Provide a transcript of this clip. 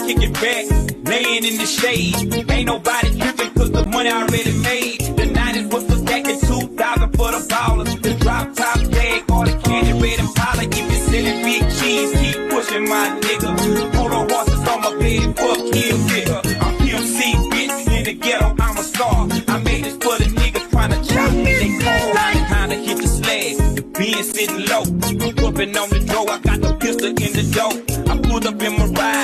kick it back, laying in the shade. Ain't nobody tripping cause the money already made. The 90s was the back in 2000 for the ballers. The drop top bag, all the candy red and Impala. If you selling big cheese, keep pushing my nigga. Hold on horses on my bed, fuck him, nigga. I'm PMC, bitch, in the ghetto, I'm a star. I made this for the niggas tryna chop me, they call. Kinda hit the slag, the Benz sitting low. I'm whooping on the door, I got the pistol in the door. I pulled up in my ride.